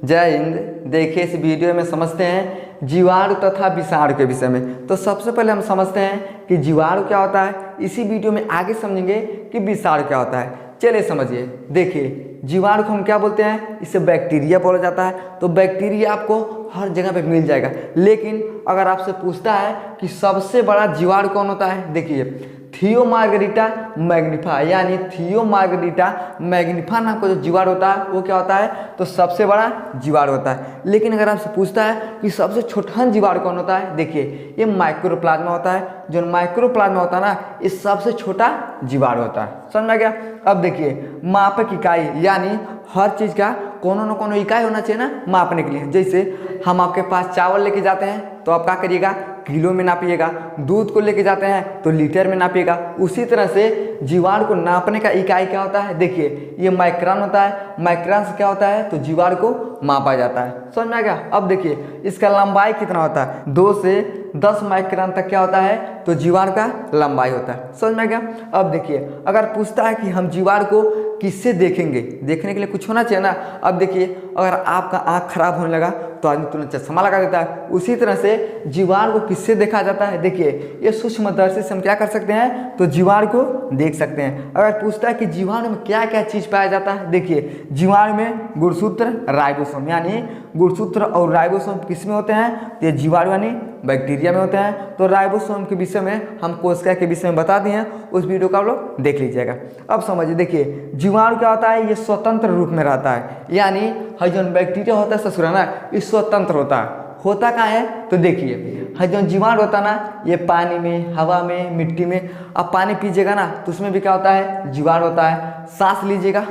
जय हिंद। देखिए इस वीडियो में समझते हैं जीवाणु तथा विषाणु के विषय में। तो सबसे पहले हम समझते हैं कि जीवाणु क्या होता है। इसी वीडियो में आगे समझेंगे कि विषाणु क्या होता है। चलिए समझिए। देखिए जीवाणु को हम क्या बोलते हैं, इसे बैक्टीरिया बोला जाता है। तो बैक्टीरिया आपको हर जगह पे मिल जाएगा, लेकिन अगर आपसे पूछता है कि सबसे बड़ा जीवाणु कौन होता है, देखिए थियोमार्गरिटा मैग्निफा, यानी थियोमार्गरिटा मैग्निफा नाम का जो जीवाणु होता है वो क्या होता है, तो सबसे बड़ा जीवाणु होता है। लेकिन अगर आपसे पूछता है कि सबसे छोटा जीवाणु कौन होता है, देखिए ये माइक्रोप्लाज्मा होता है। जो माइक्रोप्लाज्मा होता है ना, ये सबसे छोटा जीवाणु होता है। समझ में गया। अब देखिए मापक इकाई, यानी हर चीज़ का कोनो न कोनो इकाई होना चाहिए ना मापने के लिए। जैसे हम आपके पास चावल लेके जाते हैं तो आप क्या करिएगा, किलो में नापिएगा। दूध को लेके जाते हैं तो लीटर में नापिएगा। उसी तरह से जीवाणु को नापने का इकाई क्या होता है, देखिए ये माइक्रोन होता है। माइक्रोन से क्या होता है, तो जीवाणु को मापा जाता है। समझ में आ गया। अब देखिए इसका लंबाई कितना होता है, 2 से 10 माइक्रोन तक क्या होता है, तो जीवाणु का लंबाई होता है। समझ में आ गया। अब देखिए अगर पूछता है कि हम जीवाणु को किससे देखेंगे, देखने के लिए कुछ होना चाहिए ना। अब देखिए अगर आपका आँख खराब होने लगा तो आदमी तुरंत चश्मा लगा देता है। उसी तरह से जीवाणु को किससे देखा जाता है, देखिए ये सूक्ष्मदर्शी से हम क्या कर सकते हैं, तो जीवाणु को देख सकते हैं। अगर पूछता है कि जीवाणु में क्या क्या चीज़ पाया जाता है, देखिए जीवाणु में गुणसूत्र राइबोसोम, यानी गुणसूत्र और राइबोसोम किस में होते हैं, तो ये जीवाणु यानी बैक्टीरिया में होते हैं। तो राइबोसोम के विषय में हम कोशिका के विषय में बता दिए हैं, उस वीडियो को आप लोग देख लीजिएगा। अब समझिए, देखिए जीवाणु क्या होता है, ये स्वतंत्र रूप में रहता है। यानी जो बैक्टीरिया होता है ससुरा ना, ये स्वतंत्र होता है। होता कहाँ है, तो देखिए जो जीवाणु होता है ना, ये पानी में, हवा में, मिट्टी में। अब पानी पीजिएगा ना तो उसमें भी क्या होता है, जीवाणु होता है। सांस लीजिएगा,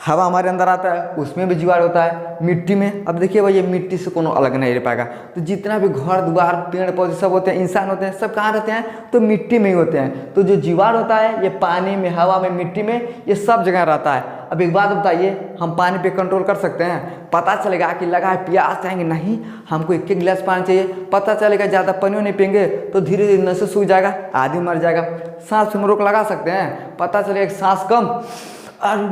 हवा हमारे अंदर आता है, उसमें भी जीवाणु होता है। मिट्टी में, अब देखिए भाई ये मिट्टी से कोनो अलग नहीं रह पाएगा। तो जितना भी घर द्वार पेड़ पौधे सब होते हैं, इंसान होते हैं, सब कहाँ रहते हैं, तो मिट्टी में ही होते हैं। तो जो जीवाणु होता है ये पानी में, हवा में, मिट्टी में, ये सब जगह रहता है। अब एक बात बताइए, हम पानी पे कंट्रोल कर सकते हैं? पता चलेगा कि लगा है प्यास चाहेंगे, नहीं हमको 1 गिलास पानी चाहिए। पता चलेगा ज़्यादा पानी नहीं पियेंगे तो धीरे धीरे नशे सूख जाएगा, आदमी मर जाएगा। सांस में रोक लगा सकते हैं? पता चलेगा कि सांस कम, अरे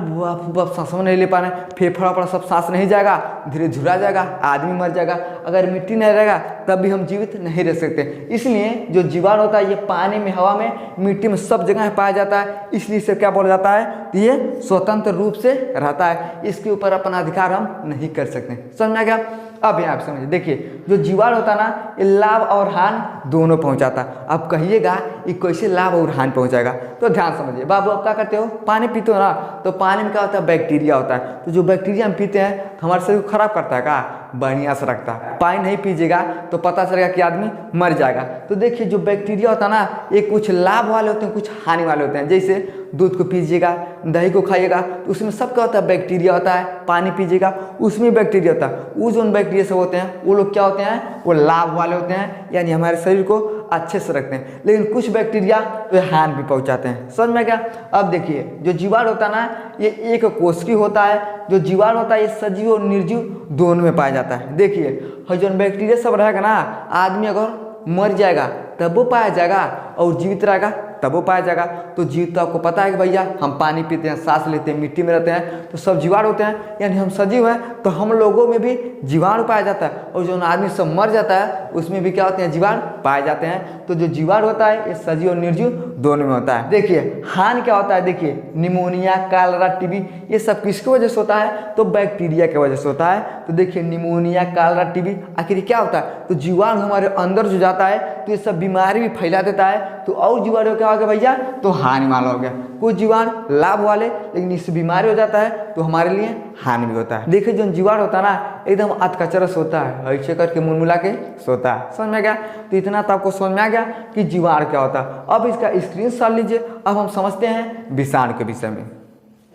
बाप सांस में नहीं ले पा रहे, फेफड़ा पर सब सांस नहीं जाएगा, धीरे झुरा जाएगा, आदमी मर जाएगा। अगर मिट्टी नहीं रहेगा तब भी हम जीवित नहीं रह सकते। इसलिए जो जीवाणु होता है ये पानी में, हवा में, मिट्टी में, सब जगह पाया जाता है। इसलिए इसे क्या बोला जाता है, तो ये स्वतंत्र रूप से रहता है। इसके ऊपर अपना अधिकार हम नहीं कर सकते। समझ में आ गया। अब यहाँ आप समझिए, देखिए जो जीवाणु होता है ना, ये लाभ और हानि दोनों पहुँचाता है। अब कहिएगा ये कैसे लाभ और हानि पहुँचाएगा, तो ध्यान समझिए। बाबू आप क्या करते हो, पानी पीते हो ना, तो पानी में क्या होता है, बैक्टीरिया होता है। तो जो बैक्टीरिया हम पीते हैं तो हमारे शरीर को खराब करता है, क्या बढ़िया से रखता है। पानी नहीं पीजिएगा तो पता चलेगा कि आदमी मर जाएगा। तो देखिए जो बैक्टीरिया होता है ना, ये कुछ लाभ वाले होते हैं, कुछ हानि वाले होते हैं। जैसे दूध को पीजिएगा, दही को खाइएगा तो उसमें सब क्या होता है, बैक्टीरिया होता है। पानी पीजिएगा उसमें बैक्टीरिया होता है। वो जो बैक्टीरिया सब होते हैं वो लोग क्या होते हैं, वो लाभ वाले होते हैं, यानी हमारे शरीर को अच्छे से रखते हैं। लेकिन कुछ बैक्टीरिया तो हानि भी पहुंचाते हैं। समझ में क्या। अब देखिए जो जीवाणु होता है ना, ये एक कोशिकीय होता है। जो जीवाणु होता है ये सजीव और निर्जीव दोनों में पाया जाता है। देखिए जो बैक्टीरिया सब रहेगा ना, आदमी अगर मर जाएगा तब वो पाया जाएगा, और जीवित रहेगा तब वो पाया जाएगा। तो जीव तो आपको पता है कि भैया हम पानी पीते हैं, सांस लेते हैं, मिट्टी में रहते हैं, तो सब जीवाणु होते हैं, यानी हम सजीव हैं। तो हम लोगों में भी जीवाणु पाया जाता है, और जो आदमी सब मर जाता है उसमें भी क्या होते हैं, जीवाणु पाए जाते हैं। तो जो जीवाणु होता है ये सजीव और निर्जीव दोनों में होता है। देखिए हानि क्या होता है, देखिए निमोनिया, कालरा, टीबी, ये सब किसकी वजह से होता है, तो बैक्टीरिया की वजह से होता है। तो देखिए निमोनिया, कालरा, टीबी, आखिर क्या होता है, तो जीवाणु हमारे अंदर जो जाता है तो ये सब बीमारी भी फैला देता है। तो और जीवाणु क्या हो गया भैया, तो हानि वाला हो गया। कुछ जीवाणु लाभ वाले, लेकिन इससे बीमारी हो जाता है तो हमारे लिए हानि भी होता है। देखिए जो जीवाणु होता है ना, एकदम अधकचरस होता है, ऐसे करके मुलमुला के सोता है। समझ में गया। तो इतना तो आपको समझ में आ गया कि जीवाणु क्या होता है। अब इसका स्क्रीनशॉट लीजिए। अब हम समझते हैं विषाणु के विषय में।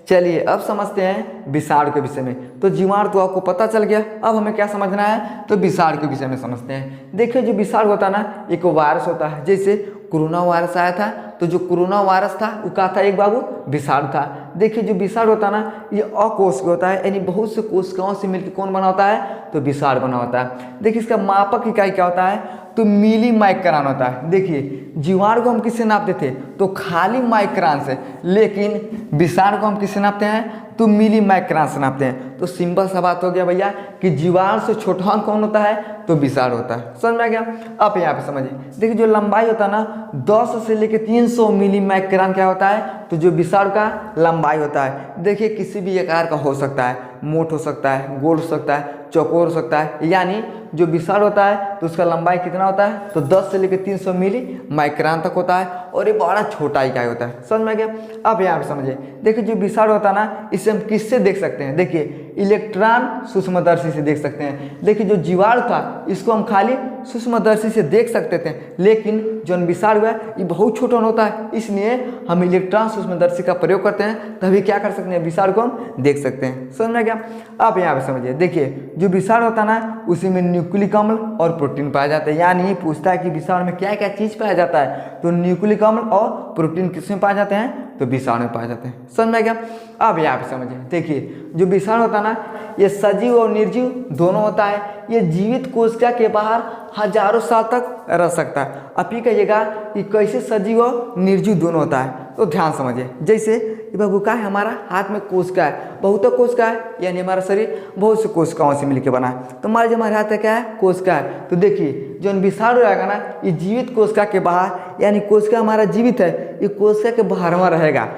चलिए अब समझते हैं विषाणु के विषय में। तो जीवाणु तो आपको पता चल गया, अब हमें क्या समझना है, तो विषाणु के विषय में समझते हैं। देखिए जो विषाणु होता है ना, एक वायरस होता है। जैसे कोरोना वायरस आया था, तो जो कोरोना वायरस था वो क्या था, एक बाबू विषाणु था। देखिए जो विषाणु होता है ना, ये अकोशिकीय होता है, यानी बहुत से कोशिकाओं से मिलकर कौन बना होता है, तो विषाणु बना होता है। देखिए इसका मापक इकाई क्या होता है, तो मिली माइक्रोन होता है। देखिए जीवाणु को हम किससे नापते थे, तो खाली माइक्रोन से, लेकिन विषाणु को हम किससे नापते हैं, तो मिली माइक्रोन से नापते हैं। तो सिंपल सा बात हो गया भैया कि जीवाणु से छोटा कौन होता है, तो विषाणु होता है। समझ में आ गया। अब यहाँ पे समझिए, देखिए जो लंबाई होता है ना 10 से लेकर 300 मिली माइक्रोन क्या होता है, तो जो विषाणु का लंबाई होता है। देखिए किसी भी आकार का हो सकता है, मोट हो सकता है, गोल हो सकता है, चौकोर हो सकता है, यानी जो विषाणु होता है तो उसका लंबाई कितना होता है, तो 10 से लेकर 300 मिली माइक्रोन तक होता है, और ये बड़ा छोटा इकाई होता है। समझ में आ गया। अब यहाँ पे समझिए, देखिए जो विषाणु होता है ना, इसे हम किससे देख सकते हैं, देखिए इलेक्ट्रॉन सूक्ष्मदर्शी से देख सकते हैं। देखिए जो जीवाणु था इसको हम खाली सूक्ष्मदर्शी से देख सकते थे, लेकिन जो विषाणु है ये बहुत छोटा होता है, इसलिए हम इलेक्ट्रॉन सूक्ष्मदर्शी का प्रयोग करते हैं, तभी क्या कर सकते हैं, विषाणु को हम देख सकते हैं। समझ में आ गया। आप यहाँ पे समझिए, देखिए जो विषाणु होता है ना उसी में न्यूक्लिक अम्ल और प्रोटीन पाया जाता है। यानी पूछता है कि विषाणु में क्या क्या चीज पाया जाता है, तो न्यूक्लिक अम्ल और प्रोटीन किसमें पाए जाते हैं, तो विषाणु में पाए जाते हैं। समझ में आ गया। अब यहाँ पे समझिए, देखिए जो विषाणु होता है ना ये सजीव और निर्जीव दोनों होता है। ये जीवित कोशिका के बाहर हजारों साल तक रह सकता है। अब ये कहिएगा कि कैसे सजीव और निर्जीव दोनों होता है, तो ध्यान समझिए। जैसे ये बाबू का है, हमारा हाथ में कोशिका है, बहुत कोशिका है, यानी हमारा शरीर बहुत से कोशिकाओं से मिलकर बना है। तो मान लीजिए हमारे हाथ में क्या है, कोशिका है। तो देखिए जो विषाणु रहेगा ना ये जीवित कोशिका के बाहर, यानी कोशिका हमारा जीवित है, ये कोशिका के बाहर में रहेगा,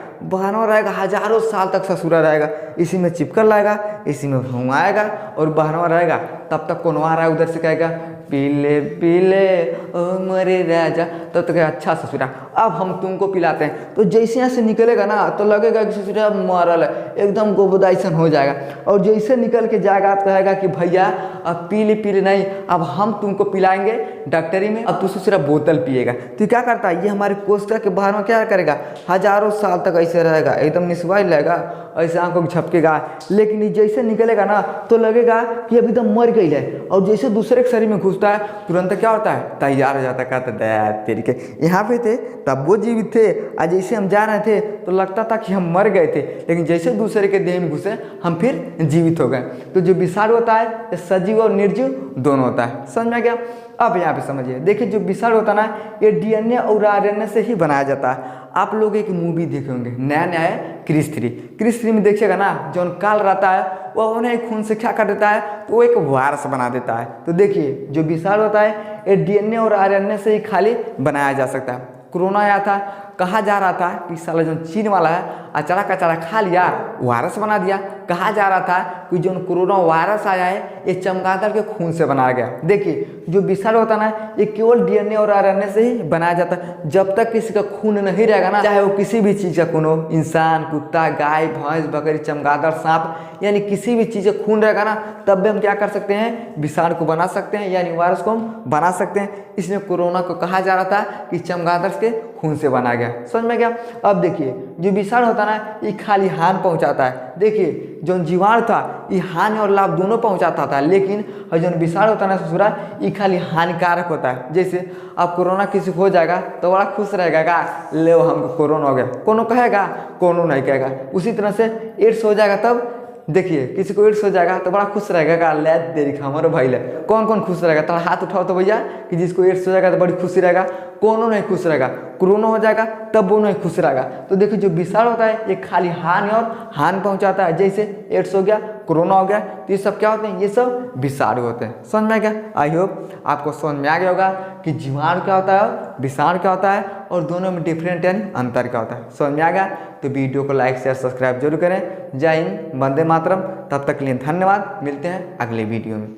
हजारों साल तक ससुरा रहेगा, इसी में चिपकल रहेगा, इसी में घुमाएगा और बाहर रहेगा। तब तक कौन आ रहा है उधर से कहेगा पीले पीले ओ मरे राजा, तब तक अच्छा ससुरा अब हम तुमको पिलाते हैं। तो जैसे यहाँ से निकलेगा ना तो लगेगा कि ससुरा मरल है, एकदम गोबोदाइसन हो जाएगा। और जैसे निकल के जाएगा आप कहेगा कि भैया अब पीले पीले नहीं, अब हम तुमको पिलाएंगे डॉक्टरी में, अब तू ससुरा बोतल पिएगा। तो क्या करता है, ये हमारे कोशिका के बाहर में क्या करेगा, हजारों साल तक ऐसे रहेगा, एकदम निस्वाइल रहेगा, ऐसे आंखों को झपकेगा। लेकिन ये जैसे निकलेगा ना तो लगेगा कि अभी एकदम मर गई है, और जैसे दूसरे के शरीर में घुसता है तुरंत क्या होता है, तैयार हो जाता है। कहता दया तेरी के यहाँ पे थे तब वो जीवित थे, और जैसे हम जा रहे थे तो लगता था कि हम मर गए थे, लेकिन जैसे दूसरे के देह में घुसे हम फिर जीवित हो गए। तो जो विषाणु होता है ये सजीव और निर्जीव दोनों होता है। समझ में आ गया। अब यहाँ पे समझिए, देखिए जो विषाणु होता है ना ये डीएनए और आरएनए से ही बनाया जाता है। आप लोग एक मूवी देखे होंगे, नया नया है क्रिस 3। क्रिस 3 में देखिएगा ना जो काल रहता है वह उन्हें खून से क्या कर देता है, तो वो एक वायरस बना देता है। तो देखिए जो विषाणु होता है ये डीएनए और आरएनए से ही खाली बनाया जा सकता है। कोरोना आया था, कहा जा रहा था कि साला जो चीन वाला है अचारा कचारा खा लिया, वायरस बना दिया। कहा जा रहा था कि जो कोरोना वायरस आया है ये चमगादड़ के खून से बनाया गया। देखिए जो विषाणु होता है ना ये केवल डीएनए और आरएनए से ही बनाया जाता है। जब तक किसी का खून नहीं रहेगा ना, चाहे वो किसी भी चीज़ का खून हो, इंसान, कुत्ता, गाय, भैंस, बकरी, चमगादड़, सांप, यानी किसी भी चीज़ का खून रहेगा ना, तब भी हम क्या कर सकते हैं, विषाणु को बना सकते हैं, यानी वायरस को हम बना सकते हैं। इसलिए कोरोना को कहा जा रहा था कि चमगादड़ के खून से बना गया। समझ में गया। अब देखिए जो विषाणु होता है ना ये खाली हानि पहुंचाता है। देखिए जो जीवाणु था ये हानि और लाभ दोनों पहुंचाता था, लेकिन जो विषाणु होता है ना ससुरा ये खाली हानिकारक होता है। जैसे अब कोरोना किसी को हो जाएगा तो बड़ा खुश रहेगा का, ले हमको कोरोना हो गया, कोनो कहेगा, कोनो नहीं कहेगा। उसी तरह से एड्स हो जाएगा तब देखिए किसी को एड्स हो जाएगा तो बड़ा खुश रहेगा का, ले देरी हमारे भाई ले। कौन कौन खुश रहेगा, तो हाथ उठाओ तो भैया कि जिसको एड्स हो जाएगा तो बड़ी खुशी रहेगा। कोनो नहीं खुश रहेगा, कोरोना हो जाएगा तब वो नहीं खुश रहेगा। तो देखिए जो विषाणु होता है ये खाली हानि और हानि पहुंचाता है। जैसे एड्स हो गया, कोरोना हो गया, तो ये सब क्या होते हैं, ये सब विषाणु होते हैं। समझ में आ गया। आई होप आपको समझ में आ गया होगा कि जीवाणु क्या होता है, विषाणु क्या होता है, और दोनों में डिफरेंट यानी अंतर क्या होता है। समझ में आ गया तो वीडियो को लाइक शेयर सब्सक्राइब जरूर करें। जय हिंद, वंदे मातरम। तब तक के लिए धन्यवाद, मिलते हैं अगले वीडियो में।